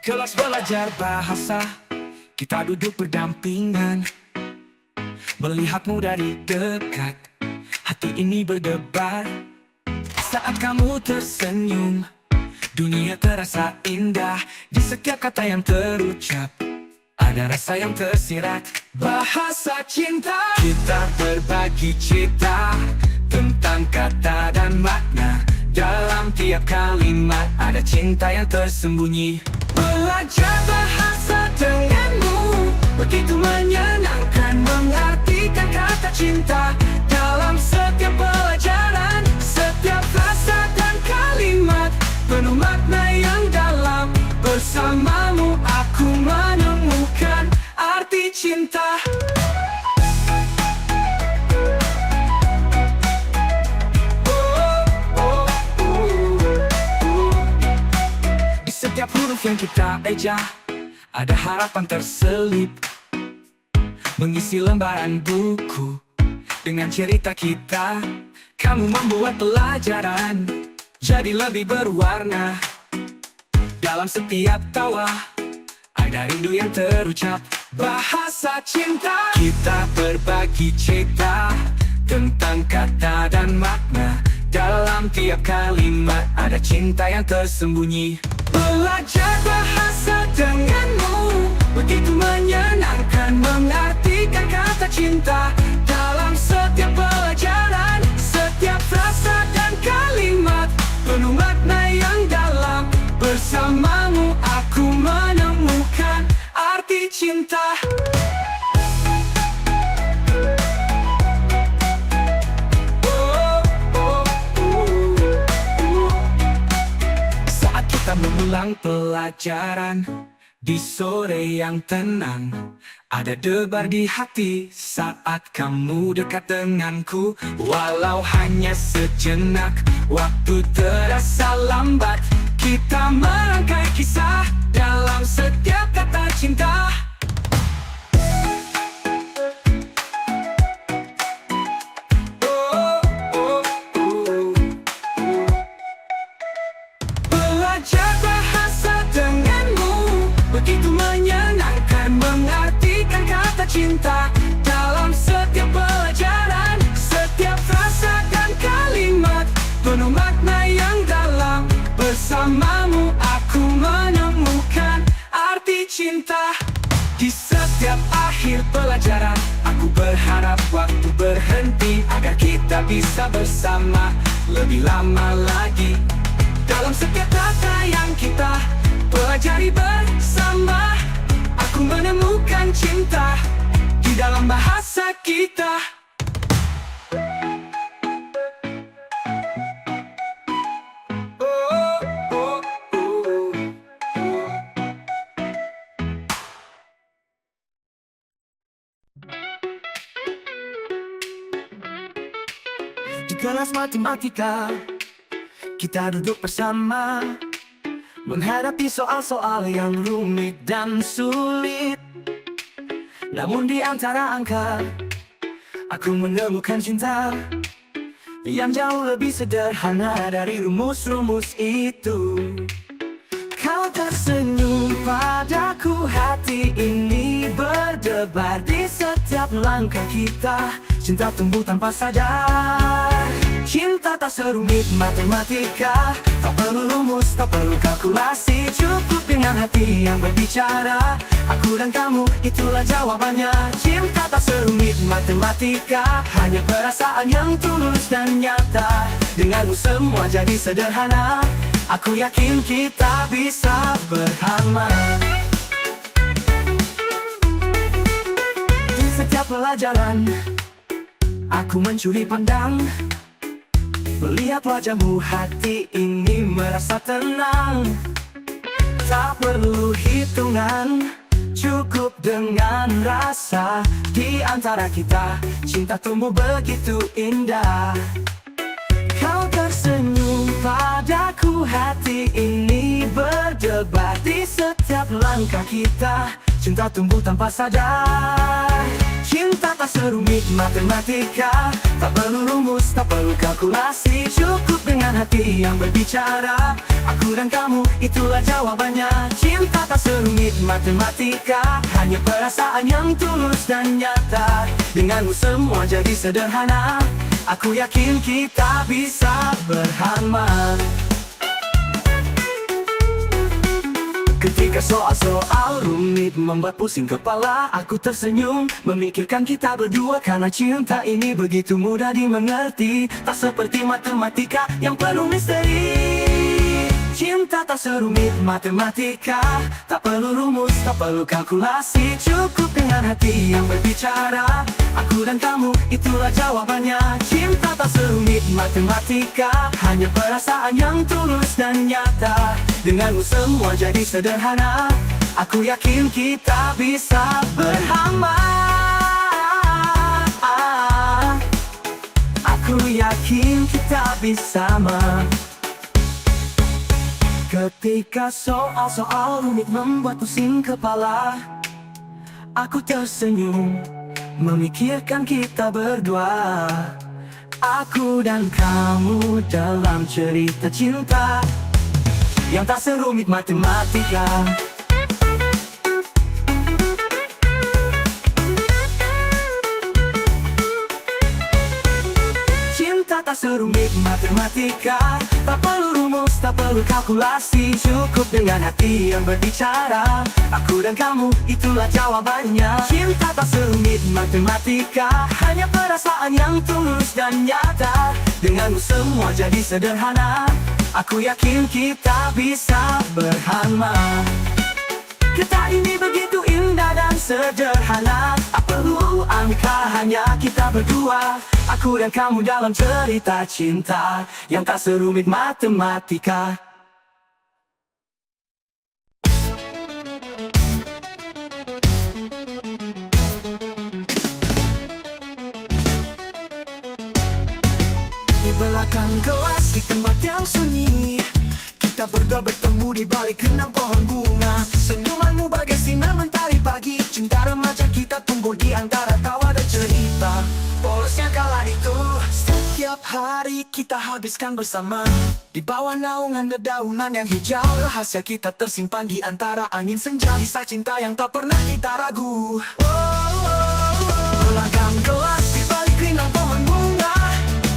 Kelas belajar bahasa, kita duduk berdampingan, melihatmu dari dekat, hati ini berdebar. Saat kamu tersenyum, dunia terasa indah. Di setiap kata yang terucap, ada rasa yang tersirat. Bahasa cinta, kita berbagi cerita tentang kata dan makna. Dalam tiap kalimat ada cinta yang tersembunyi. Belajar bahasa denganmu begitu menyenangkan, mengartikan kata cinta dalam setiap pelajaran. Setiap rasa dan kalimat penuh makna yang dalam. Bersamamu aku menemukan arti cinta. Setiap huruf yang kita eja ada harapan terselip, mengisi lembaran buku dengan cerita kita. Kamu membuat pelajaran jadi lebih berwarna. Dalam setiap tawa ada rindu yang terucap. Bahasa cinta, kita berbagi cerita tentang kata dan makna. Dalam tiap kalimat ada cinta yang tersembunyi. Belajar bahasa denganmu begitu menyenangkan, mengartikan kata cinta dalam setiap pelajaran. Setiap frasa dan kalimat penuh makna yang dalam. Bersamamu aku menemukan arti cinta. Kita mengulang pelajaran di sore yang tenang. Ada debar di hati saat kamu dekat denganku. Walau hanya sejenak, waktu terasa lambat. Kita merangkai kisah dalam setiap kata cinta. Belajar bahasa denganmu begitu menyenangkan, mengartikan kata cinta dalam setiap pelajaran. Setiap frasa dan kalimat penuh makna yang dalam. Bersamamu aku menemukan arti cinta. Di setiap akhir pelajaran aku berharap waktu berhenti, agar kita bisa bersama lebih lama lagi. Dalam setiap kata yang kita pelajari bersama, aku menemukan cinta di dalam bahasa kita. Di kelas matematika kita duduk bersama, menghadapi soal-soal yang rumit dan sulit. Namun di antara angka, aku menemukan cinta yang jauh lebih sederhana dari rumus-rumus itu. Kau tersenyum padaku, hati ini berdebar. Di setiap langkah kita, cinta tumbuh tanpa sadar. Cinta tak serumit matematika, tak perlu rumus, tak perlu kalkulasi. Cukup dengan hati yang berbicara, aku dan kamu, itulah jawabannya. Cinta tak serumit matematika, hanya perasaan yang tulus dan nyata. Denganmu semua jadi sederhana, aku yakin kita bisa bersama. Di setiap pelajaran aku mencuri pandang, melihat wajahmu, hati ini merasa tenang. Tak perlu hitungan, cukup dengan rasa. Di antara kita, cinta tumbuh begitu indah. Kau tersenyum padaku, hati ini berdebar. Di setiap langkah kita, cinta tumbuh tanpa sadar. Cinta tak serumit matematika, tak perlu rumus, tak perlu kalkulasi. Cukup dengan hati yang berbicara, aku dan kamu, itulah jawabannya. Cinta tak serumit matematika, hanya perasaan yang tulus dan nyata. Denganmu semua jadi sederhana, aku yakin kita bisa bersama. Ketika soal-soal rumit membuat pusing kepala, aku tersenyum memikirkan kita berdua. Karena cinta ini begitu mudah dimengerti, tak seperti matematika yang penuh misteri. Cinta tak serumit matematika, tak perlu rumus, tak perlu kalkulasi. Cukup dengan hati yang berbicara, aku dan kamu, itulah jawabannya. Cinta tak serumit matematika, hanya perasaan yang tulus dan nyata. Denganmu semua jadi sederhana, aku yakin kita bisa bersama. Aku yakin kita bersama. Ketika soal-soal rumit membuat pusing kepala, aku tersenyum memikirkan kita berdua. Aku dan kamu dalam cerita cinta yang tak serumit matematika. Cinta tak serumit matematika, tak perlu rumus, tak perlu kalkulasi. Cukup dengan hati yang berbicara, aku dan kamu, itulah jawabannya. Cinta tak serumit matematika, hanya perasaan yang tulus dan nyata. Denganmu semua jadi sederhana, aku yakin kita bisa bersama. Kita ini begitu indah dan sederhana, tak perlu angka, hanya kita berdua. Aku dan kamu dalam cerita cinta yang tak serumit matematika. Di belakang kelas, di tempat yang sunyi, kita berdua bertemu di balik rindang pohon bunga. Senyumanmu bagai sinar mentari pagi, cinta remaja kita tumbuh di antara tawa dan cerita. Polosnya kala itu, setiap hari kita habiskan bersama di bawah naungan dedaunan yang hijau. Rahasia kita tersimpan di antara angin senja, kisah cinta yang tak pernah kita ragu. Belakang kelas, di balik rindang pohon bunga,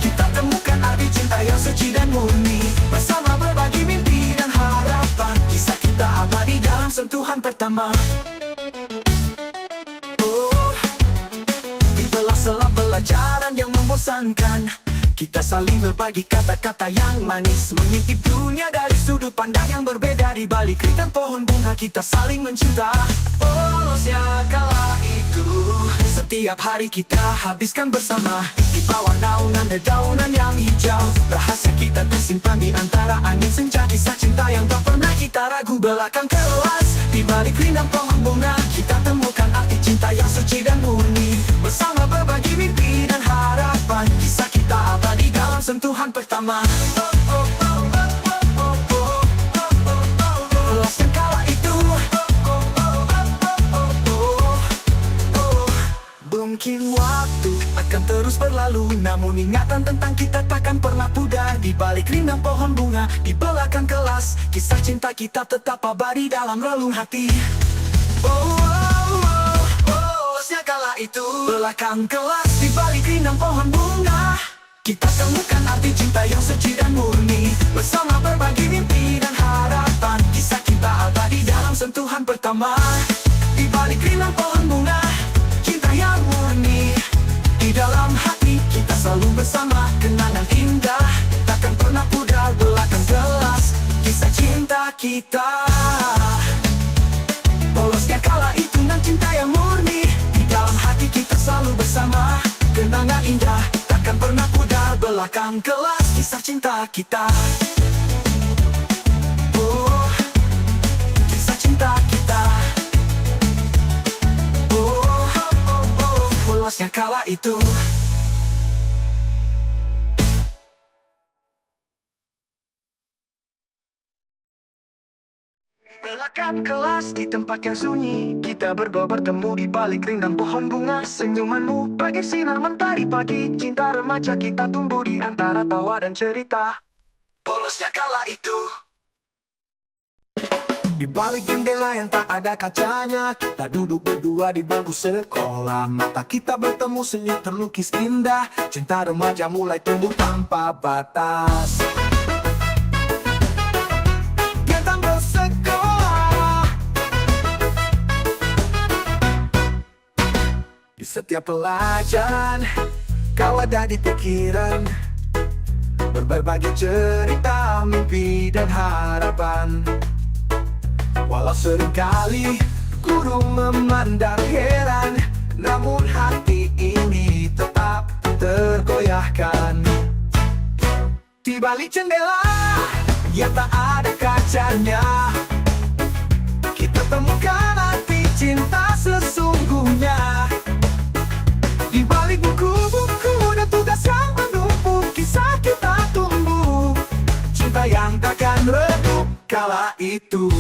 kita temukan arti cinta yang suci dan murni. Bersama berbagi mimpi dan harapan, kisah kita abadi dalam sentuhan pertama. Di sela-sela pelajaran yang membosankan, kita saling berbagi kata-kata yang manis, mengintip dunia dari sudut pandang yang berbeda. Di balik rindang pohon bunga kita saling mencinta. Polosnya kala itu, setiap hari kita habiskan bersama di bawah naungan dedaunan yang hijau. Rahasia kita tersimpan di antara angin senja, kisah cinta yang tak pernah kita ragu. Belakang kelas, di balik rindang pohon bunga, kita temukan arti cinta yang suci dan murni. Bersama berbagi mimpi dan harapan, kisah kita abadi dalam sentuhan pertama. Kelasnya kala itu, mungkin waktu akan terus berlalu, namun ingatan tentang kita takkan pernah pudar. Di balik rindang pohon bunga, di belakang kelas, kisah cinta kita tetap abadi dalam relung hati. Kala itu, belakang kelas, di balik rindang pohon bunga, kita temukan arti cinta yang suci dan murni. Bersama berbagi mimpi dan harapan, kisah kita abadi dalam sentuhan pertama. Di balik rindang pohon bunga, cinta yang murni. Di dalam hati kita selalu bersama, kenangan indah takkan pernah pudar. Belakang kelas, kisah cinta kita. Polosnya kala itu nan cinta yang murni. Dalam hati kita selalu bersama, kenangan indah takkan pernah pudar. Belakang kelas, kisah cinta kita. Kisah cinta kita. Polosnya kala itu. Belakang meninggalkan kelas di tempat yang sunyi. Kita berdua bertemu di balik rindang pohon bunga. Senyumanmu bagai sinar mentari pagi. Cinta remaja kita tumbuh di antara tawa dan cerita. Polosnya kala itu, di balik jendela yang tak ada kacanya, kita duduk berdua di bangku sekolah. Mata kita bertemu, senyum terlukis indah. Cinta remaja mulai tumbuh tanpa batas. Kita bersekolah, di setiap pelajaran kau ada di pikiran. Berbagi cerita, mimpi dan harapan. Walau seringkali guru memandang heran, namun hati ini tetap tergoyahkan. Di balik jendela yang tak ada kacanya, kita temukan arti cinta sesungguhnya. Di balik buku-buku dan tugas yang menumpuk, kisah kita tumbuh. Cinta yang takkan redup kala itu.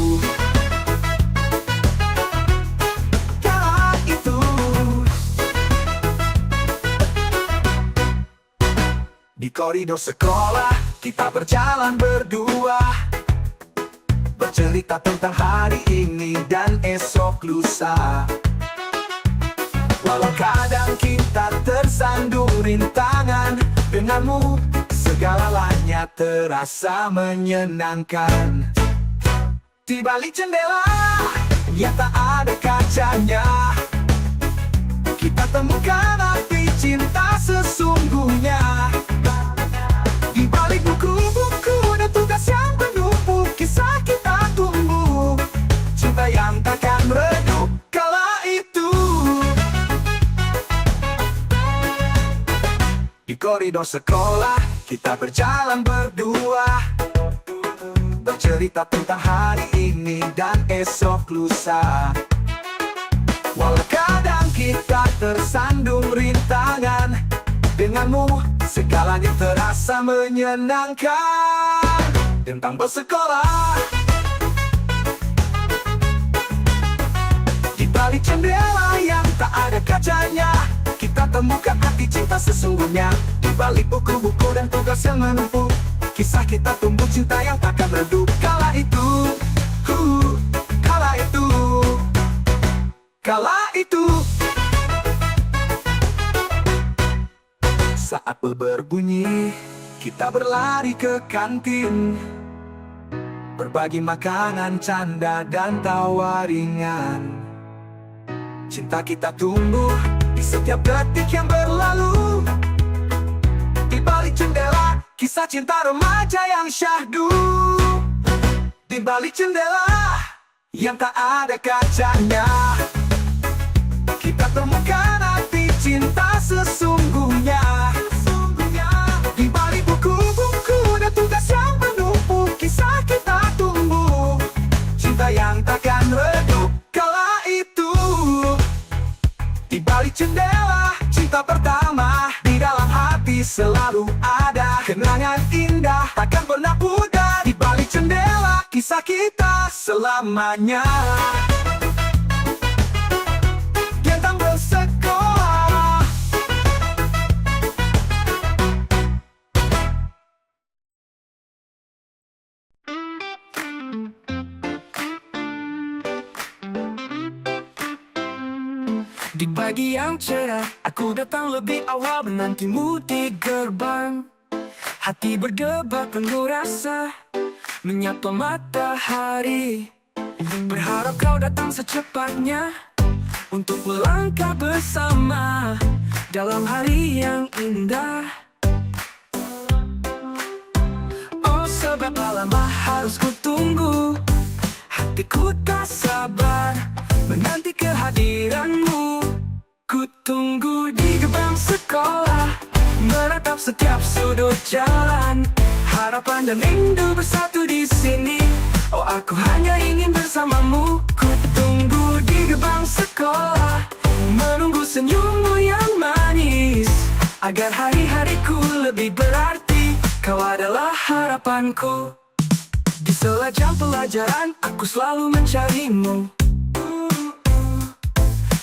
Di koridor sekolah, kita berjalan berdua, bercerita tentang hari ini dan esok lusa. Walau kadang kita tersandung rintangan, denganmu segalanya terasa menyenangkan. Di balik jendela yang tak ada kacanya, kita temukan arti cinta sesungguhnya. Di balik buku-buku dan tugas yang menumpuk, kisah kita tumbuh. Cinta yang takkan redup kala itu. Di koridor sekolah, kita berjalan berdua, bercerita tentang hari ini dan esok lusa. Walau kadang kita tersandung rintangan, denganmu segalanya terasa menyenangkan. Tentang bersekolah, di balik jendela yang tak ada kacanya, kita temukan arti cinta sesungguhnya. Di balik buku-buku dan tugas yang menumpuk, kisah kita tumbuh, cinta yang takkan redup kala itu. Kala itu, kala itu. Saat bel berbunyi, kita berlari ke kantin, berbagi makanan, canda dan tawa ringan. Cinta kita tumbuh di setiap detik yang berlalu. Di balik jendela, kisah cinta remaja yang syahdu. Di balik jendela yang tak ada kacanya, kita temukan arti cinta sesungguhnya. Di balik buku-buku dan tugas yang menumpuk, kisah kita tumbuh. Cinta yang takkan redup kala itu. Di balik jendela, cinta pertama, di dalam hati selalu ada kenangan indah, takkan pernah pudar. Di balik jendela, kisah kita selamanya. Tentang bersekolah. Di pagi yang cerah, aku datang lebih awal menantimu di gerbang. Hati berdebar penuh rasa, menyapa matahari. Berharap kau datang secepatnya untuk melangkah bersama dalam hari yang indah. Oh, seberapa lama harus ku tunggu, hatiku tak sabar menanti kehadiranmu. Ku tunggu di gerbang sekolah, menatap setiap sudut jalan. Harapan dan rindu bersatu di sini. Oh, aku hanya ingin bersamamu. Ku tunggu di gerbang sekolah, menunggu senyummu yang manis, agar hari-hariku lebih berarti. Kau adalah harapanku. Di sela jam pelajaran aku selalu mencarimu.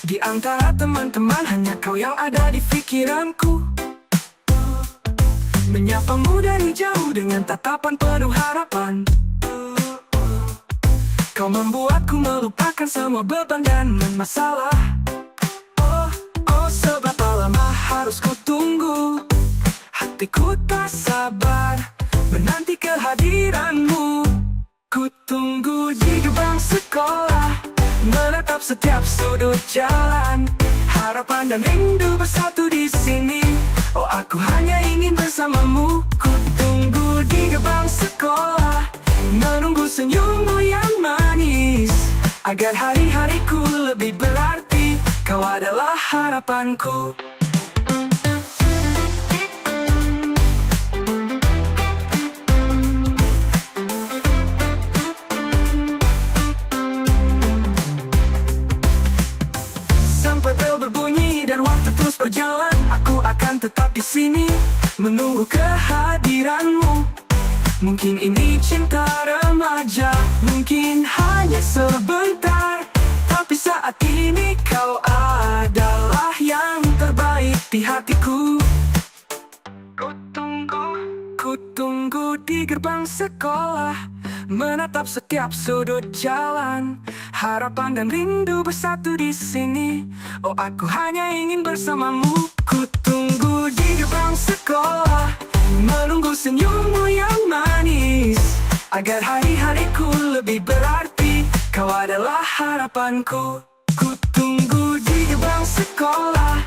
Di antara teman-teman hanya kau yang ada di pikiranku. Menyapamu dari jauh dengan tatapan penuh harapan. Kau membuatku melupakan semua beban dan masalah. Oh, seberapa lama harus ku tunggu. Hatiku tak sabar menanti kehadiranmu. Ku tunggu di gerbang sekolah, menatap setiap sudut jalan. Harapan dan rindu bersatu di sini. Oh, aku hanya ingin bersamamu. Ku tunggu di gerbang sekolah, menunggu senyummu yang manis. Agar hari-hariku lebih berarti, kau adalah harapanku. Sampai bel berbunyi dan waktu terus berjalan, aku akan tetap di sini menunggu kehadiranmu. Mungkin ini cinta remaja, mungkin hanya sebentar, tapi saat ini kau adalah yang terbaik di hatiku. Ku tunggu di gerbang sekolah, menatap setiap sudut jalan. Harapan dan rindu bersatu di sini. Oh, aku hanya ingin bersamamu. Ku tunggu di gerbang sekolah, menunggu senyummu yang manis. Agar hari-hariku lebih berarti, kau adalah harapanku. Ku tunggu di gerbang sekolah,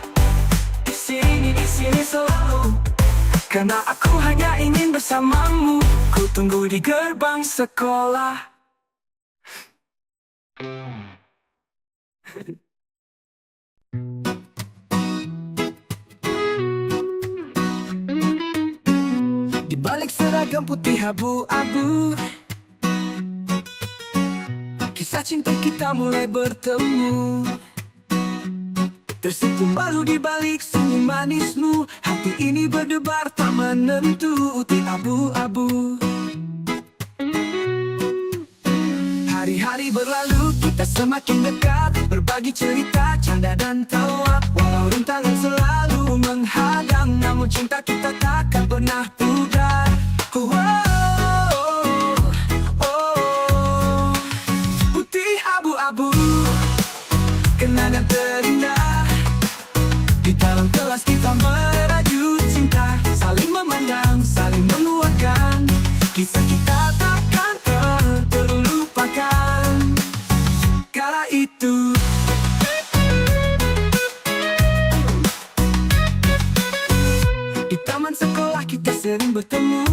di sini selalu. Karena aku hanya ingin bersamamu. Ku tunggu di gerbang sekolah. Di balik seragam putih abu-abu, kisah cinta kita mulai bertemu. Tersipu malu di balik senyum manismu. Hati ini berdebar tak menentu, putih abu-abu. Hari-hari berlalu, kita semakin dekat, berbagi cerita, canda dan tawa. Walau rintangan selalu menghadang, namun cinta kita takkan pernah pudar. Putih abu-abu, kenangan terindah. Di dalam kelas kita merajut cinta, saling memandang, saling menguatkan. Kisah kita takkan terlupakan. Kala itu di taman sekolah kita sering bertemu,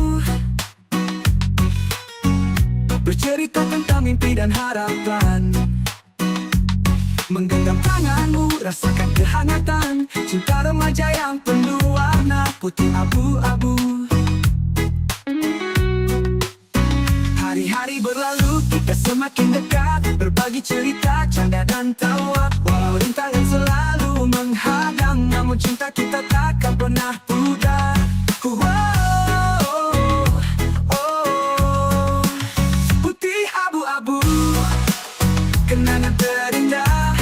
bercerita tentang mimpi dan harapan. Menggenggam tanganmu, rasakan kehangatan cinta remaja yang penuh warna putih abu-abu. Hari-hari berlalu, kita semakin dekat, berbagi cerita, canda dan tawa. Walau rintangan selalu menghadang, namun cinta kita takkan pernah pudar. Putih abu-abu, kenangan terindah.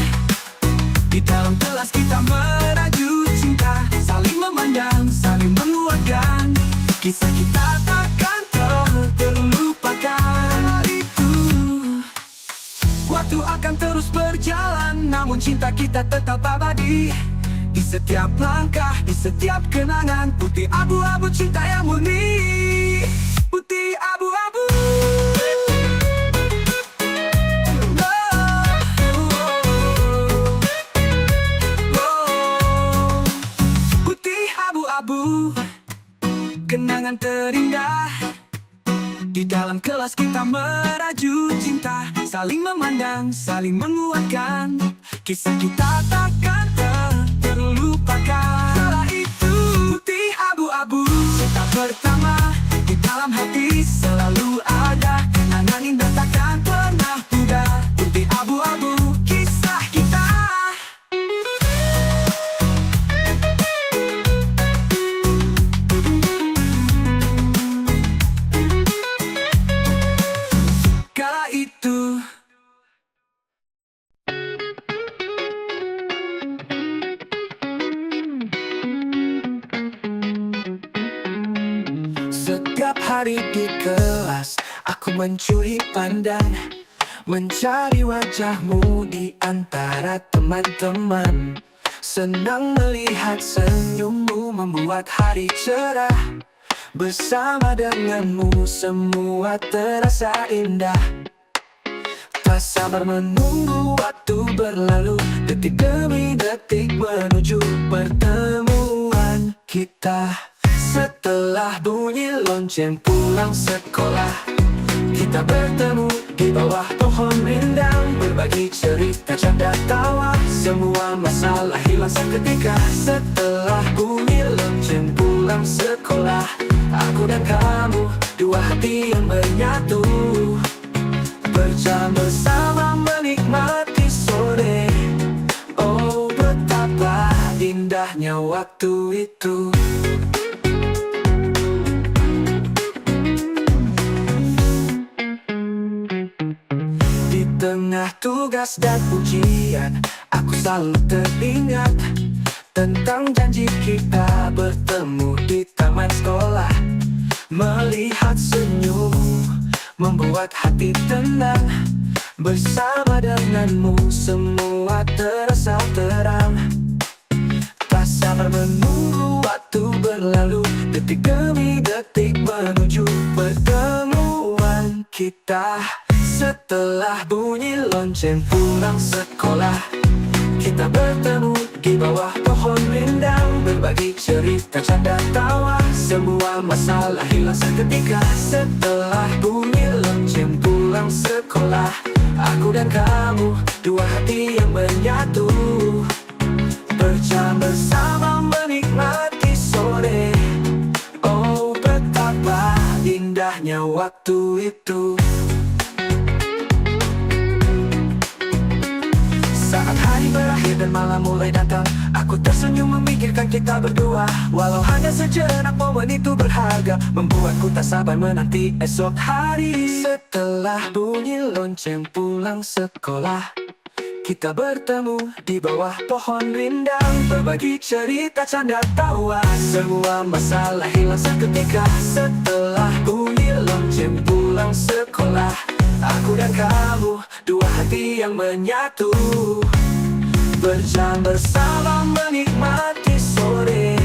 Di dalam kelas kita merajut cinta, saling memandang, saling menguatkan. Kisah kita takkan terlupakan. Itu waktu akan terus berjalan, namun cinta kita tetap abadi. Di setiap langkah, di setiap kenangan, putih abu-abu cinta yang murni. Putih abu-abu. Kenangan terindah. Di dalam kelas kita merajut cinta, saling memandang, saling menguatkan. Kisah kita takkan terlupakan. Kala itu putih abu-abu, cinta pertama di dalam hati selalu ada. Kenangan indah takkan pernah pudar. Putih abu-abu, kisah kita. Setiap hari di kelas aku mencuri pandang, mencari wajahmu di antara teman-teman. Senang melihat senyummu membuat hari cerah. Bersama denganmu semua terasa indah. Tak sabar menunggu waktu berlalu, detik demi detik menuju pertemuan kita. Setelah bunyi lonceng pulang sekolah, kita bertemu di bawah pohon rindang, berbagi cerita, canda, tawa. Semua masalah hilang seketika. Setelah bunyi lonceng pulang sekolah, aku dan kamu, dua hati yang menyatu, bersama menikmati sore. Oh, betapa indahnya waktu itu. Di tengah tugas dan ujian, aku selalu teringat tentang janji kita bertemu di taman sekolah. Melihat senyummu membuat hati tenang. Bersama denganmu semua terasa terang. Tak sabar menunggu waktu berlalu, detik demi detik menuju pertemuan kita. Setelah bunyi lonceng pulang sekolah, kita bertemu di bawah pohon rindang, berbagi cerita, canda, tawa. Semua masalah hilang seketika. Setelah bunyi lonceng pulang sekolah, aku dan kamu, dua hati yang menyatu, bersama menikmati sore. Oh, betapa indahnya waktu itu. Saat hari berakhir dan malam mulai datang, aku tersenyum memikirkan kita berdua. Walau hanya sejenak, momen itu berharga, membuatku tak sabar menanti esok hari. Setelah bunyi lonceng pulang sekolah, kita bertemu di bawah pohon rindang, berbagi cerita, canda, tawa. Semua masalah hilang seketika. Setelah bunyi lonceng pulang sekolah, aku dan kamu, dua hati yang menyatu, bersama menikmati sore.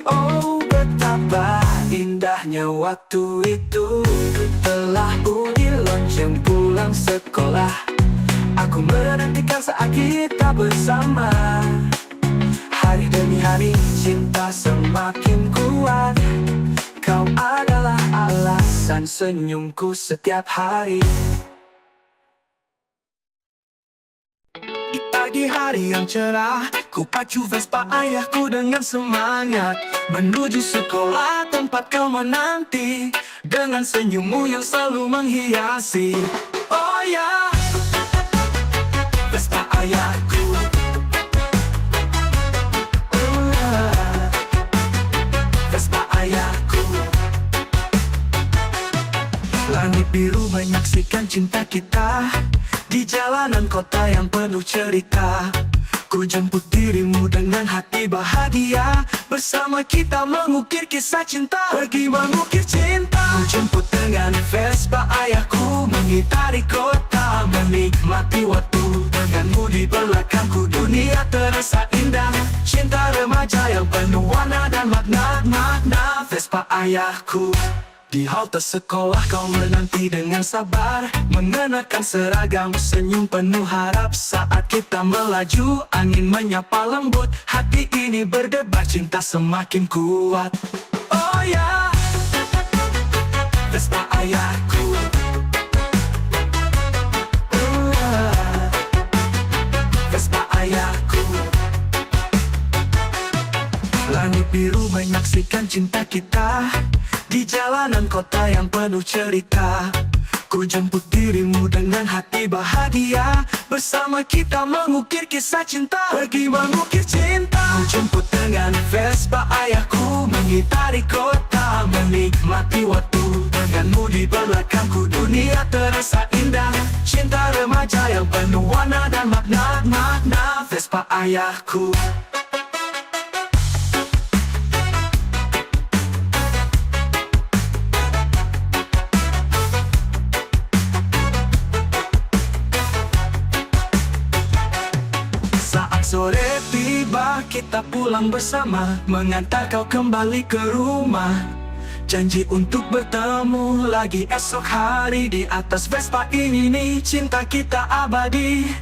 Oh, betapa indahnya waktu itu. Telah bunyi lonceng pulang sekolah, aku menantikan saat kita bersama. Hari demi hari cinta semakin kuat. Kau adalah alasan senyumku setiap hari. Di pagi hari yang cerah, ku pacu Vespa ayahku dengan semangat, menuju sekolah tempat kau menanti, dengan senyummu yang selalu menghiasi. Oh ya, Vespa ayahku. Oh ya, Vespa ayahku. Langit biru menyaksikan cinta kita di jalanan kota yang penuh cerita. Ku jemput dirimu dengan hati bahagia, bersama kita mengukir kisah cinta, pergi mengukir cinta. Ku jemput dengan Vespa ayahku, mengitari kota, menikmati waktu denganmu di belakangku. Dunia terasa indah, cinta remaja yang penuh warna dan makna. Vespa ayahku. Di halte sekolah kau menanti dengan sabar, mengenakan seragam, senyum penuh harap. Saat kita melaju, angin menyapa lembut, hati ini berdebar, cinta semakin kuat. Oh ya, Vespa ayahku. Oh ya, Vespa ayahku. Langit biru menyaksikan cinta kita di jalanan kota yang penuh cerita. Ku jemput dirimu dengan hati bahagia, bersama kita mengukir kisah cinta, pergi mengukir cinta. Ku jemput dengan Vespa ayahku, mengitari kota, menikmati waktu denganmu di belakangku. Dunia terasa indah, cinta remaja yang penuh warna dan makna. Vespa ayahku. kita pulang bersama, mengantar kau kembali ke rumah. Janji untuk bertemu lagi esok hari di atas Vespa ini nih, cinta kita abadi.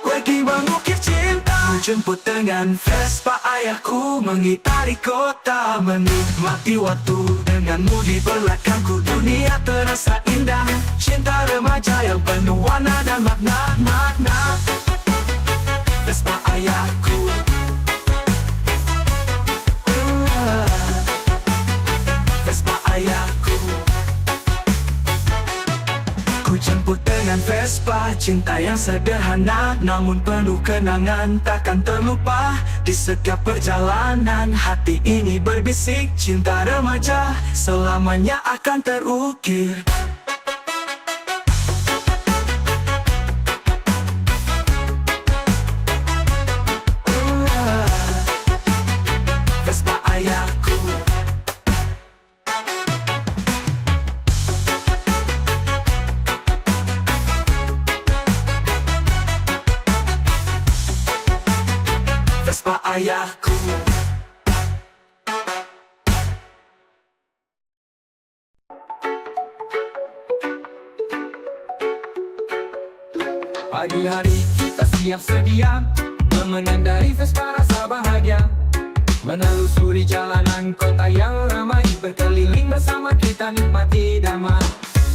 Pergi mengukir cinta, menjemput dengan Vespa ayahku, mengitari kota, menikmati waktu denganmu di belakangku. Dunia terasa indah, cinta remaja yang penuh warna dan makna. Vespa ayahku, Vespa ayahku. Ku jemput dengan Vespa, cinta yang sederhana namun penuh kenangan, takkan terlupa. Di setiap perjalanan hati ini berbisik, cinta remaja selamanya akan terukir. Vespa ayahku, Vespa ayahku. Pagi hari kita siap sedia, mengendarai Vespa rasa bahagia, menelusuri jalanan kota yang ramai, berkeliling bersama kita nikmati damai.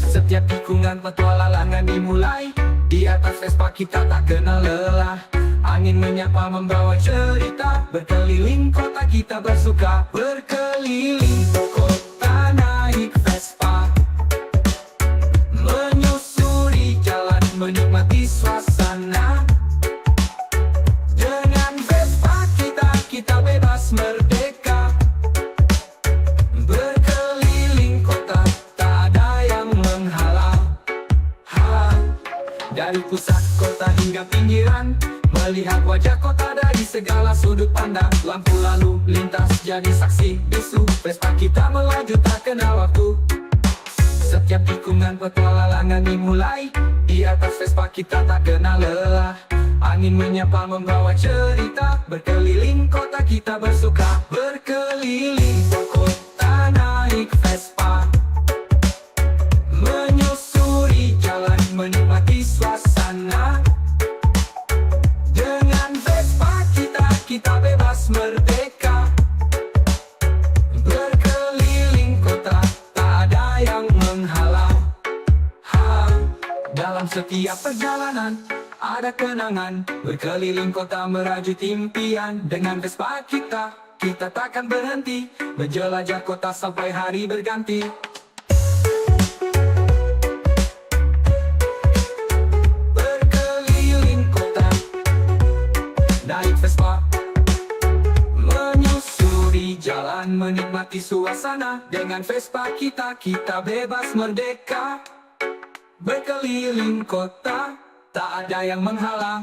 Setiap tikungan petualangan dimulai, di atas Vespa kita tak kenal lelah. Angin menyapa membawa cerita, berkeliling kota kita bersuka. Berkeliling kota naik Vespa, menyusuri jalan menikmati suasana. Dengan Vespa kita bebas merdeka, berkeliling kota tak ada yang menghalang. Dari pusat kota hingga pinggiran, melihat wajah kota dari segala sudut pandang. Lampu lalu lintas jadi saksi bisu, Vespa kita melaju tak kenal waktu. Setiap tikungan petualangan dimulai, di atas Vespa kita tak kenal lelah. Angin menyapa membawa cerita, berkeliling kota kita bersuka. Berkeliling kota naik Vespa, menyusuri jalan menikmati suasana. Dengan Vespa kita bebas merdeka, berkeliling kota tak ada yang menghalang. Dalam setiap perjalanan ada kenangan, berkeliling kota merajut impian. Dengan Vespa kita takkan berhenti, menjelajah kota sampai hari berganti. Berkeliling kota naik Vespa, menyusuri jalan menikmati suasana. Dengan Vespa kita bebas merdeka, berkeliling kota tak ada yang menghalang.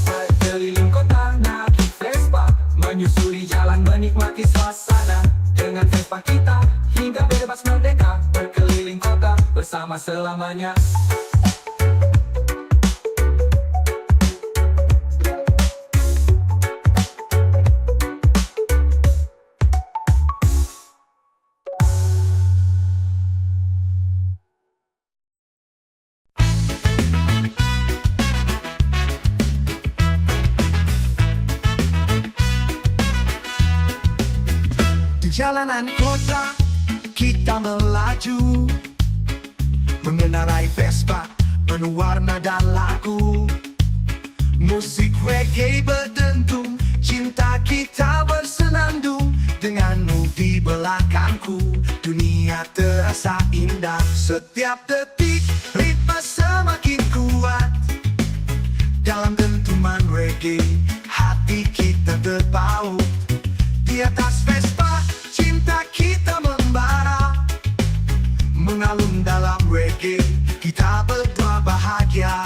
Berkeliling kota naik Vespa, menyusuri jalan menikmati suasana. Dengan Vespa kita hingga bebas merdeka, berkeliling kota bersama selamanya. Jalanan kota kita melaju, mengendarai Vespa penuh warna dan lagu. Musik reggae berdentum, cinta kita bersenandung. Denganmu di belakangku, dunia terasa indah. Setiap detik ritme semakin kuat, dalam dentuman reggae hati kita terpaut. Di atas Vespa cinta kita membara, mengalun dalam reggae kita berdua bahagia.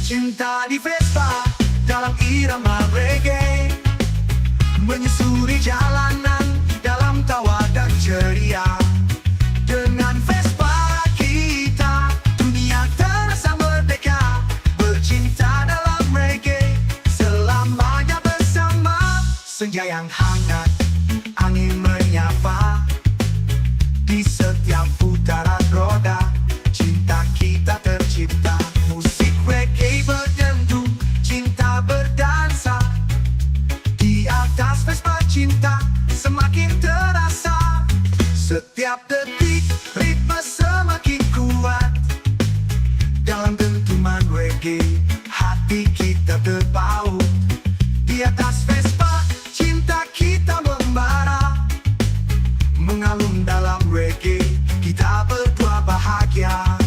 Cinta di Vespa dalam irama reggae, menyusuri jalanan dalam tawa dan ceria. Dengan Vespa kita dunia terasa merdeka, bercinta dalam reggae senja yang hangat, angin menyapa. Di setiap putaran roda, cinta kita tercipta. Musik reggae berdentu, cinta berdansa. Di atas Vespa cinta semakin terasa. Setiap detik ritme semakin kuat. Dalam dentuman reggae, hati kita terpaut. Di atas Vespa, cinta kita membara. Mengalun dalam reggae, kita berdua bahagia.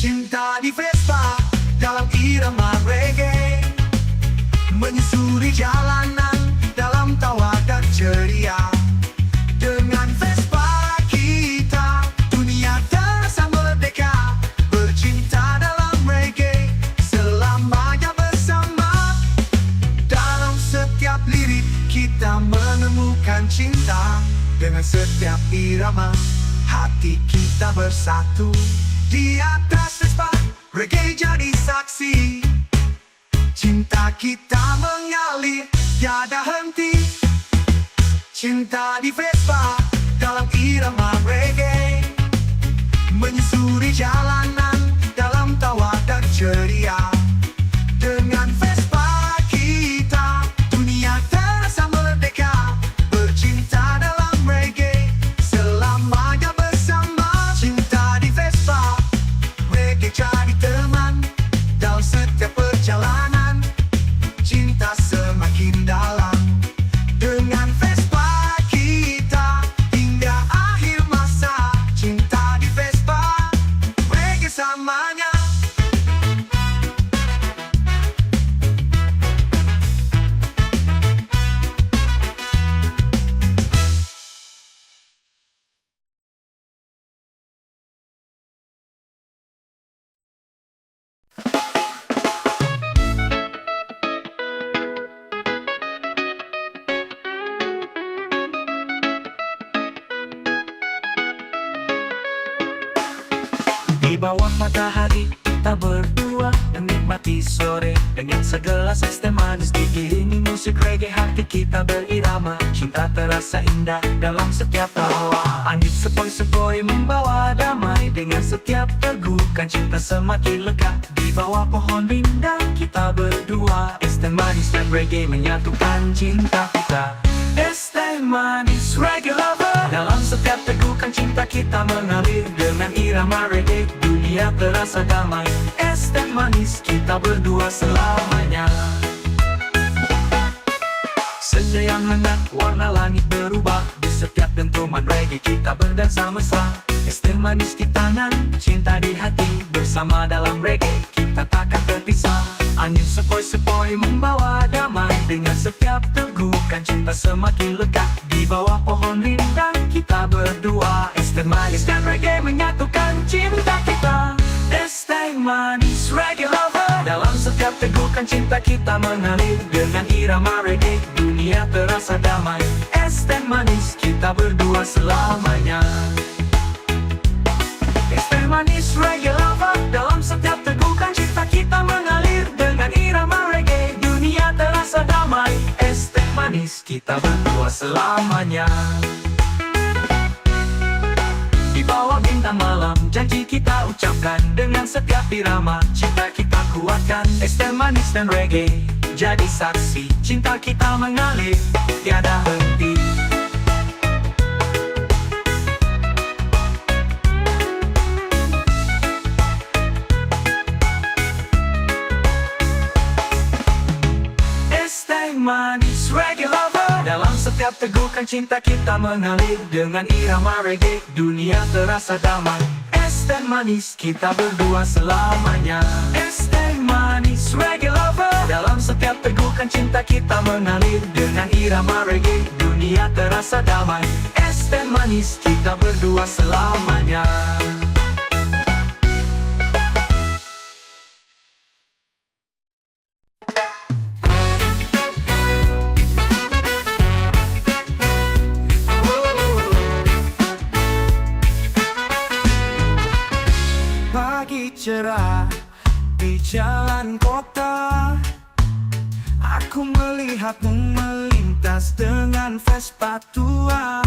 Cinta di Vespa, dalam irama reggae. Menyusuri jalanan, dalam tawa dan ceria. Dengan Vespa kita, dunia terasa merdeka. Bercinta dalam reggae, selamanya bersama. Dalam setiap lirik kita menemukan cinta. Dengan setiap irama, hati kita bersatu. Di atas Vespa, reggae jadi saksi. Cinta kita mengalir, tiada henti. Cinta di Vespa, dalam irama reggae. Menyusuri jalanan, dalam tawa dan ceria. Dengan Vespa kita, dunia terasa merdeka. Bercinta dalam reggae, selamanya bersama. Cinta di Vespa, reggae jadi teman. Dalam setiap perjalanan, cinta semakin dalam. Dengan Vespa kita, hingga akhir masa. Cinta di Vespa, reggae samanya. Di bawah matahari kita berdua menikmati sore dengan segelas es teh manis. Diiringi musik reggae, hati kita berirama. Cinta terasa indah dalam setiap tawa. Angin sepoi-sepoi membawa damai. Dengan setiap tegukan cinta semakin lega. Di bawah pohon rindang kita berdua, es teh manis dan reggae menyatukan cinta kita. Es teh manis reggae lover. Dalam setiap tegukan cinta kita mengalir. Dengan irama reggae, dunia terasa damai. Es teh manis kita berdua selamanya. Senja yang hangat, warna langit berubah. Di setiap dentuman reggae kita berdansa mesra. Es teh manis di tangan, cinta di hati. Bersama dalam reggae kita takkan terpisah. Angin sepoi-sepoi membawa damai. Dengan setiap tegukan cinta semakin lekat. Di bawah pohon rindang kita berdua, es teh manis dan reggae menyatukan cinta kita. Es teh manis reggae lover. Dalam setiap tegukan cinta kita mengalir. Dengan irama reggae, dunia terasa damai. Es teh manis kita berdua selamanya. Es teh manis reggae lover. Dalam setiap tegukan cinta kita mengalir. Dengan irama reggae, dunia terasa damai. Es teh manis kita berdua selamanya. Di bawah bintang malam, janji kita ucapkan. Dengan setiap irama, cinta kita kuatkan. Es teh manis dan reggae jadi saksi. Cinta kita mengalir, tiada henti. Es teh manis reggae lover. Dalam setiap tegukan cinta kita mengalir. Dengan irama reggae, dunia terasa damai. Es teh manis kita berdua selamanya. Es teh manis reggae lover. Dalam setiap tegukan cinta kita mengalir. Dengan irama reggae, dunia terasa damai. Es teh manis kita berdua selamanya. cerah di jalan kota. Aku melihatmu melintas panas dengan Vespa tua.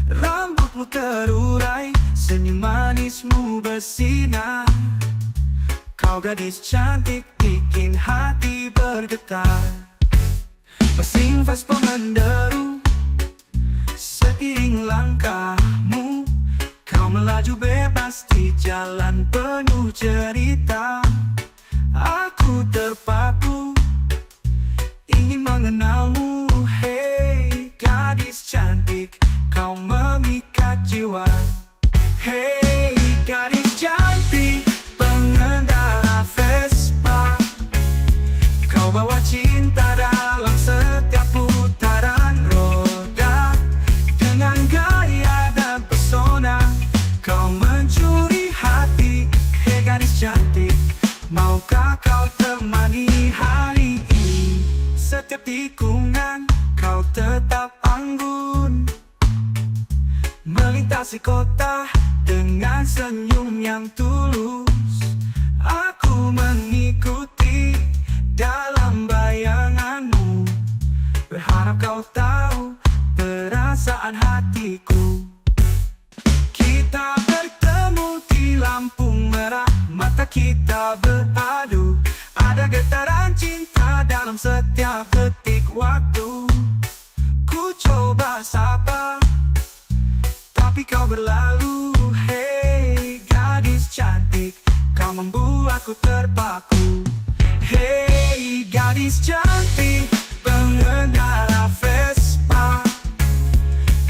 Rambutmu terurai, senyum manismu bersinar. Kau gadis cantik bikin hati bergetar. Mesin Vespa menderu seiring langkahmu. Kau melaju bebas di jalan penuh cerita. Aku terpaku, ingin mengenalmu. Hei gadis cantik, kau memikat jiwa. Hei gadis cantik, pengendara Vespa. Kau bawa cinta dalam setiap putaran roda. Dengan gaya dan pesona, kau mencuri hati. Hei gadis cantik, maukah kau temani hari ini? Setiap tikungan kau tetap anggun, melintasi kota dengan senyum yang tulus. Aku mengikuti dalam bayanganmu, berharap kau tahu perasaan hatiku. Kita bertemu di lampu merah, mata kita beradu. Ada getaran cinta dalam setiap detik waktu. Ku coba sapa, tapi kau berlalu. Hei gadis cantik, kau membuatku terpaku. Hei gadis cantik, pengendara Vespa.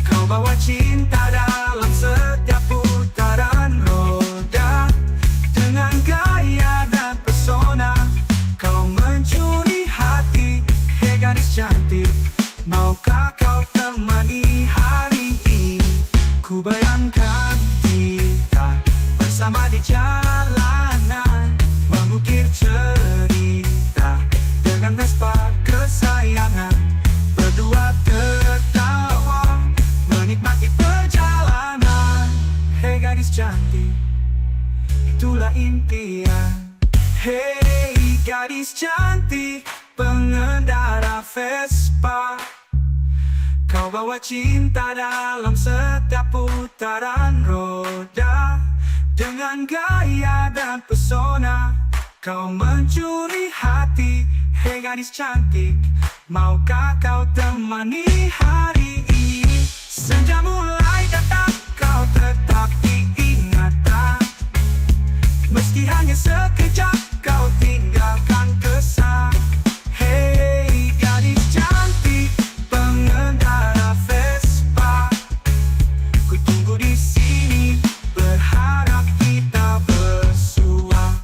Kau bawa cinta dalam setiap putaran roda. Dengan gaya dan pesona, kau mencuri hati. Hei gadis cantik, maukah kau temani hari ini? Ku bayangkan kita bersama di jalanan, mengukir cerita dengan Vespa kesayangan. Berdua tertawa, menikmati perjalanan. Hei gadis cantik, itulah impian. Hei gadis cantik, pengendara Vespa. Kau bawa cinta dalam setiap putaran roda. Dengan gaya dan pesona, kau mencuri hati. Hei gadis cantik, maukah kau temani hari ini? Senja mulai datang, kau tetap diingatan. Meski hanya sekejap, kau tinggalkan kesan. Hei gadis cantik, pengendara Vespa. Ku tunggu di sini, berharap kita bersua.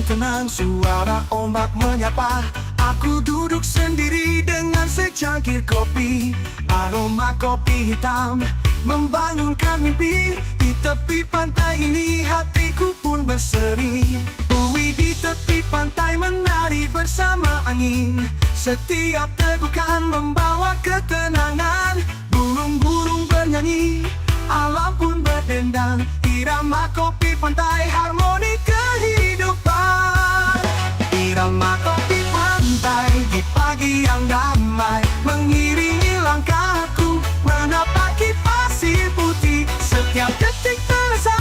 Tenang, suara ombak menyapa. Aku duduk sendiri dengan secangkir kopi. Aroma kopi hitam membangunkan mimpi. Di tepi pantai ini hatiku pun berseri. Bui di tepi pantai menari bersama angin. Setiap tegukan membawa ketenangan. Burung-burung bernyanyi, alam pun berdendang. Irama kopi pantai, harmoni kehidupan. Irama kopi pantai di pagi yang damai mengiringi langkahku, menapaki pasir putih. Setiap detik terasa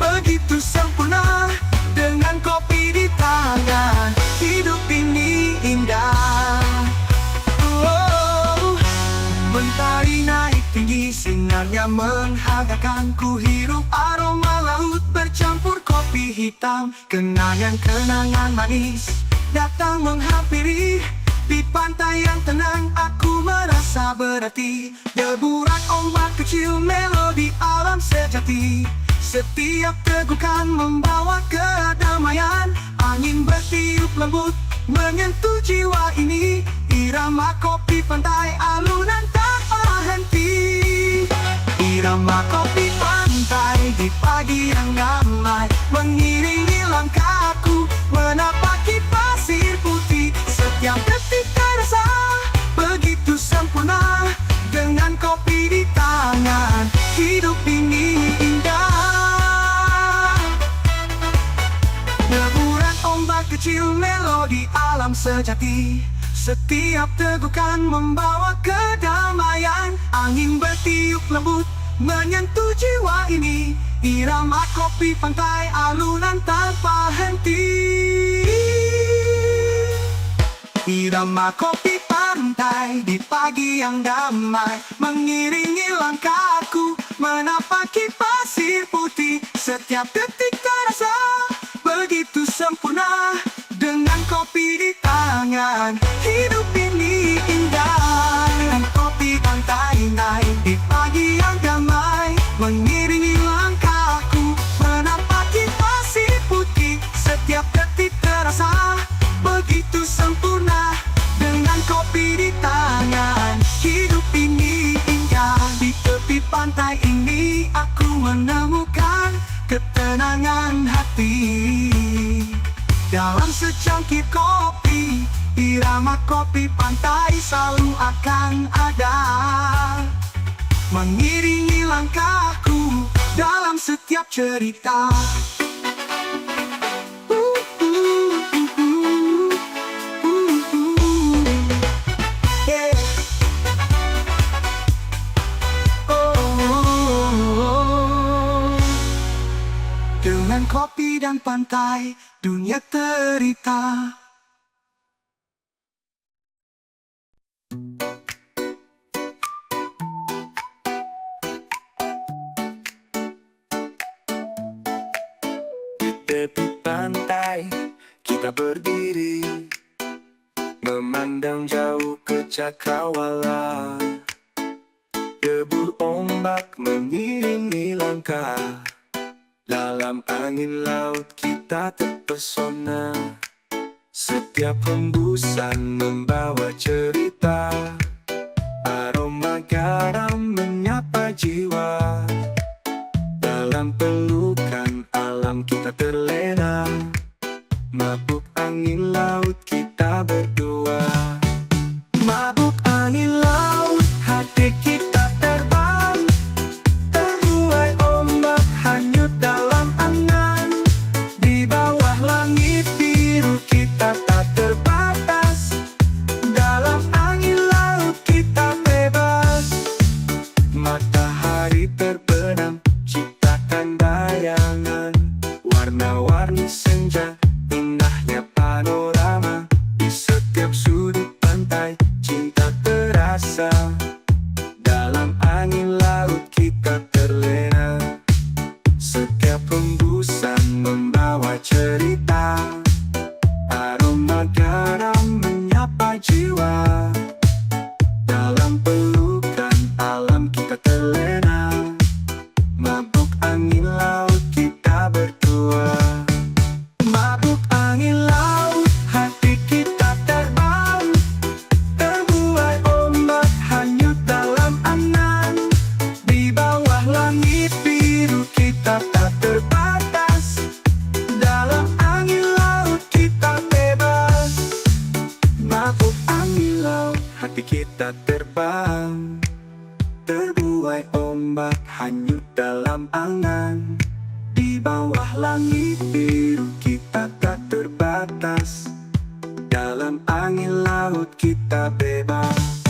begitu sempurna. Dengan kopi di tangan, hidup ini indah. Mentari naik tinggi, sinarnya menghangatkan. Ku hirup aroma laut bercampur kopi hitam. Kenangan-kenangan manis datang menghampiri. Di pantai yang tenang aku merasa berarti. Deburan ombak kecil, melodi alam sejati. Setiap tegukan membawa kedamaian. Angin bertiup lembut menyentuh jiwa ini. Irama kopi pantai, alunan tanpa henti. Irama kopi pantai di pagi yang damai, mengiringi langkahku menapaki pasir putih. Setiap detik terasa begitu sempurna, dengan kopi di tangan, hidup ini indah. Deburan ombak kecil, melodi alam sejati. Setiap tegukan membawa kedamaian. Angin bertiup lembut menyentuh jiwa ini. Irama kopi pantai, alunan tanpa henti. Irama kopi pantai di pagi yang damai, mengiringi langkahku menapaki pasir putih. Setiap detik terasa begitu sempurna, dengan kopi di tangan, hidup ini indah. Dengan kopi pantai naik di pagi yang damai, mengiringi langkahku menapaki pasir putih. Setiap detik terasa begitu sempurna, dengan kopi di tangan, hidup ini indah. Di tepi pantai ini aku menemukan ketenangan hati. Dalam secangkir kopi, irama kopi pantai selalu akan ada, mengiringi langkahku dalam setiap cerita. Yeah. Dengan kopi dan pantai, dunia terita. Di tepi pantai kita berdiri, memandang jauh ke cakrawala. Debur ombak mengiringi langkah, dalam angin laut kita terpesona. Setiap hembusan membawa cerita, aroma garam menyapa jiwa. Dalam pelukan alam kita terlena, mabuk angin laut kita berdua. Mabuk angin laut, hati kita terbang, terbuai ombak hanyut dalam angan. Di bawah langit biru kita tak terbatas, dalam angin laut kita bebas. Matahari terbenam, ciptakan bayangan, warna-warni senja, indahnya panorama. Di setiap sudut pantai cinta terasa, dalam angin laut kita terlena. Setiap hembusan membawa cerita, aroma garam menyapa jiwa. Dalam pelukan alam kita terlena, mabuk angin laut kita berdua. Mabuk angin laut, hati kita terbang, terbuai ombak hanyut dalam angan. Di bawah langit biru kita tak terbatas, dalam angin laut kita bebas. Mabuk angin laut, hati kita terbang, terbuai ombak hanyut dalam angan. Di bawah langit biru kita tak terbatas, dalam angin laut kita bebas.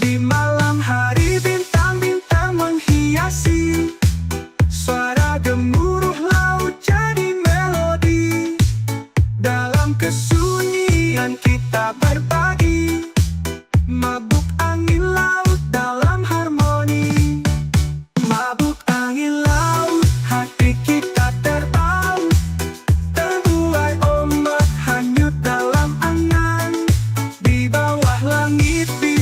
Di malam hari bintang-bintang menghiasi, suara gemuruh laut jadi melodi. Dalam kesunyian kita berbagi, mabuk angin laut dalam harmoni. Mabuk angin laut, hati kita terbang, terbuai ombak hanyut dalam angan. Di bawah langit biru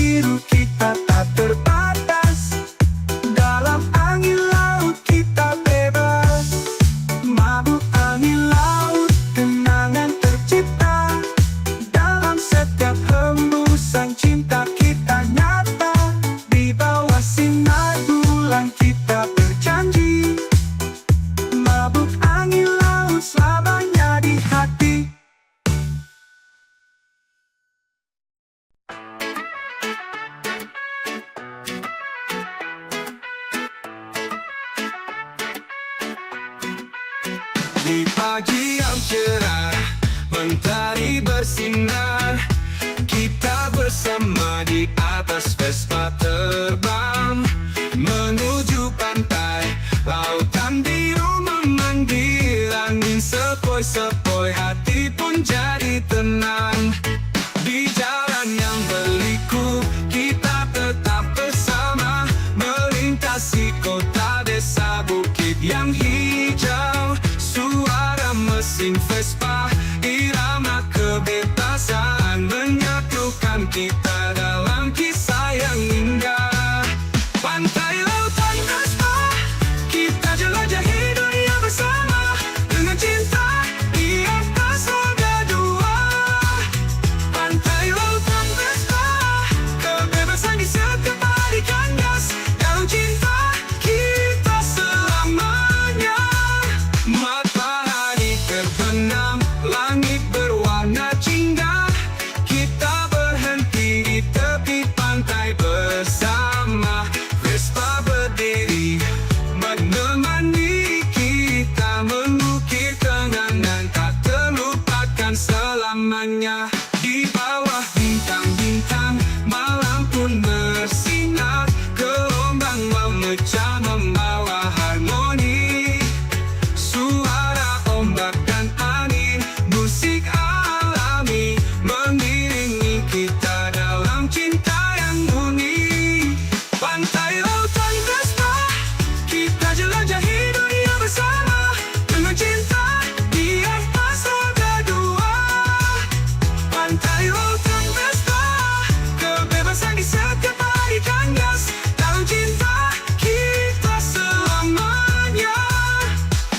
kita dalam kisah yang indah. Pantai lautan Vespa, kita jelajahi dunia bersama dengan cinta di atas roda dua. Pantai lautan Vespa, kebebasan di setiap hari kandas. Dalam cinta kita selamanya. Matahari terbenam, langit berwarna jingga. Kita berhenti di tepi pantai bersama. Vespa berdiri menemani kita, mengukir kenangan tak terlupakan selamanya. Di bawah bintang-bintang, malam pun bersinar. Gelombang memecah membawa harmoni. Suara ombak dan angin, musik alami mengiringi kita dalam cinta yang murni. Pantai lautan Vespa, kita jelajahi dunia bersama dengan cinta di atas roda dua. Pantai lautan Vespa, kebebasan di setiap hari kandas. Dalam cinta kita selamanya.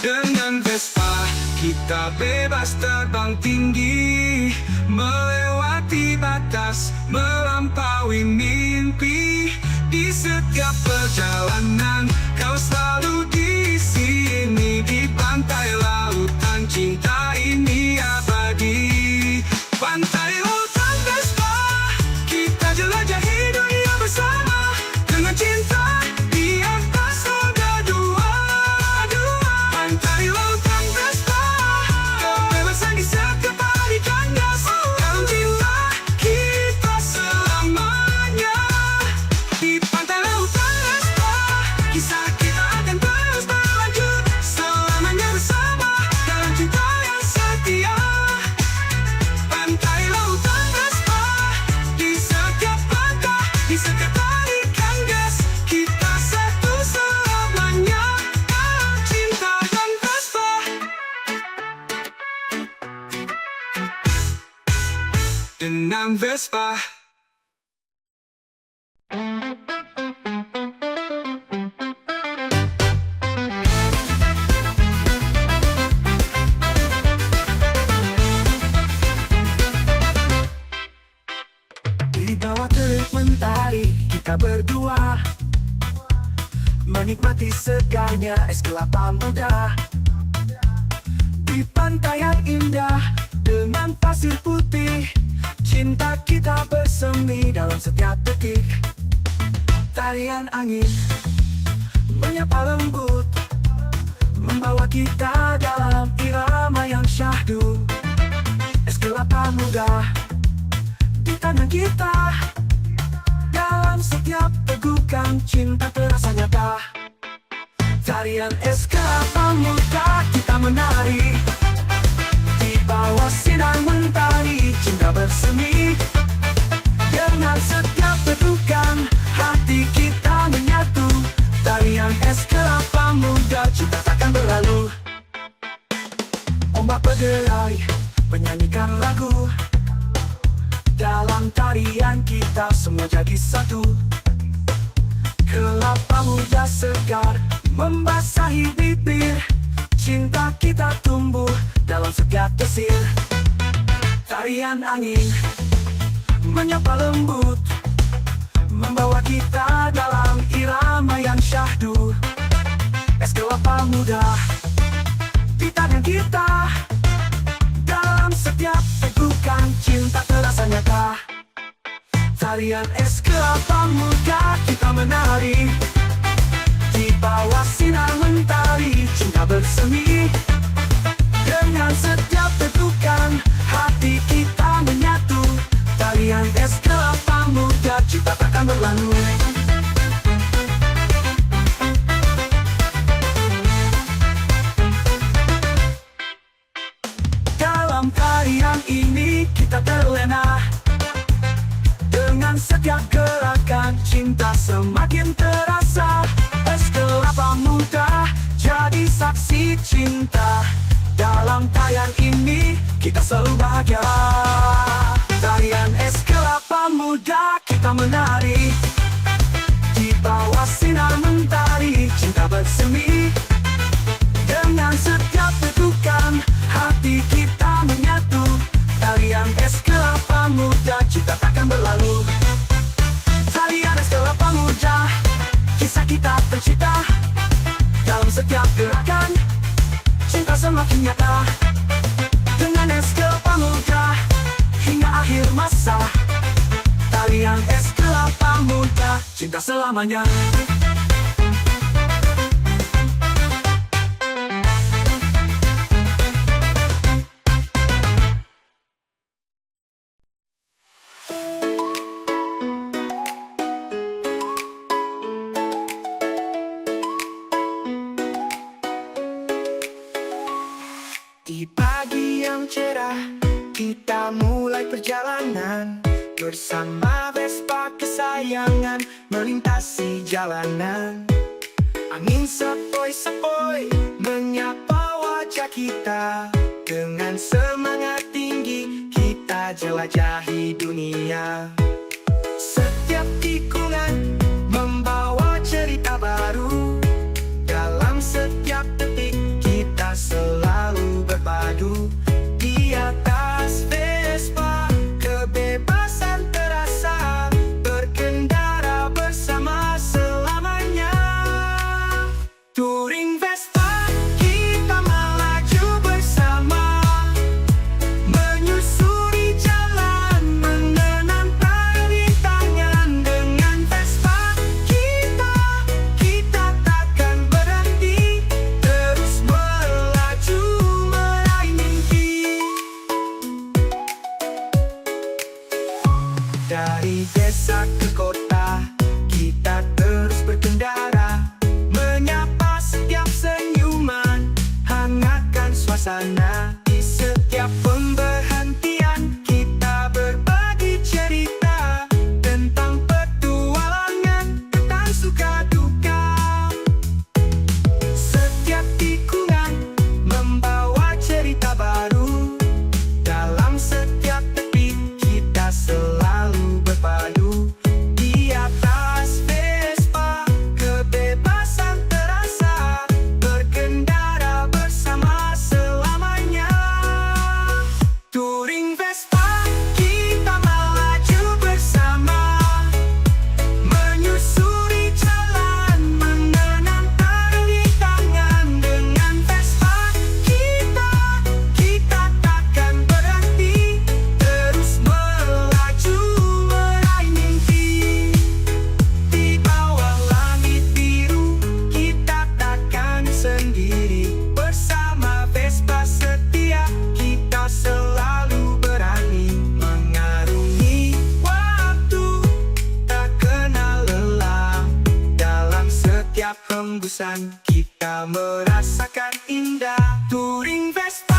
Dengan Vespa kita bebas terbang tinggi, melewati batas, melampaui mimpi. Di setiap perjalanan kau selalu di sini. Di pantai lautan cinta ini abadi. Pantai lautan Vespa, kita jelajahi dunia bersama dengan cinta di atas roda dua. Pantai lautan Vespa, kebebasan di setiap hari kandas. Dalam cinta kita selamanya. Di pantai lautan Vespa, kisah kita akan terus berlanjut selamanya bersama dalam cinta yang setia. Pantai lautan Vespa, di setiap langkah, di setiap tarik kandas, kita satu selamanya dalam cinta dan Vespa. Dengan Vespa. Di bawah terik mentari kita berdua, menikmati segarnya es kelapa muda. Di pantai yang indah dengan pasir putih, cinta kita bersemi dalam setiap detik. Tarian angin menyapa lembut, membawa kita dalam irama yang syahdu. Es kelapa muda di tangan kita, dalam setiap tegukan cinta terasa nyata. Tarian es kelapa muda kita menari, di bawah sinar mentari cinta bersemi. Dengan setiap tegukan hati kita menyatu. Tarian es kelapa muda cinta takkan berlalu. Ombak berderai menyanyikan lagu, dalam tarian kita semua jadi satu. Kelapa muda segar membasahi bibir, cinta kita tumbuh dalam setiap desir. Tarian angin menyapa lembut, membawa kita dalam irama yang syahdu. Es kelapa muda di tangan kita, dalam setiap tegukan cinta terasa nyata. Tarian es kelapa muda kita menari, di bawah sinar mentari cinta bersemi. Dengan setiap tegukan hati kita menyatu. Tarian es kelapa muda cinta takkan berlalu. Dalam tarian ini kita terlena, dengan setiap gerakan cinta semakin terasa. Es kelapa muda jadi saksi cinta. Dalam tarian ini kita selalu bahagia. Tarian es kelapa muda kita tercipta. Dalam setiap gerakan, cinta semakin nyata. Dengan es kelapa muda hingga akhir masa, tarian es kelapa muda, cinta selamanya. Di pagi yang cerah, kita mulai perjalanan bersama Vespa kesayangan, melintasi jalanan. Angin sepoi-sepoi menyapa wajah kita. Dengan semangat tinggi, kita jelajahi dunia. Setiap tikungan membawa cerita baru. Dalam setiap detik, kita selalu berpadu. Di atas Vespa, kebebasan terasa. Berkendara bersama selamanya. Touring Vespa, kita melaju bersama. Menyusuri jalan, menenangkan rintangan. Dengan Vespa kita takkan berhenti. Terus melaju meraih mimpi. Dari desa ke kota, kita terus berkendara. Menyapa setiap senyuman, hangatkan suasana. Di setiap pemberhentian, kita berbagi cerita tentang petualangan, tentang suka duka. Setiap tikungan membawa cerita baru. Dalam setiap detik, kita selalu berpadu. Di atas Vespa, kebebasan terasa. Berkendara bersama selamanya. Touring Vespa, kita melaju bersama. Menyusuri jalan, menenangkan rintangan. Dengan Vespa kita takkan berhenti. Terus melaju meraih mimpi. Di bawah langit biru, kita takkan sendiri. Bersama Vespa setia, kita selalu berani. Mengarungi waktu, tak kenal lelah. Dalam setiap hembusan, kita merasakan indah. Touring Vespa.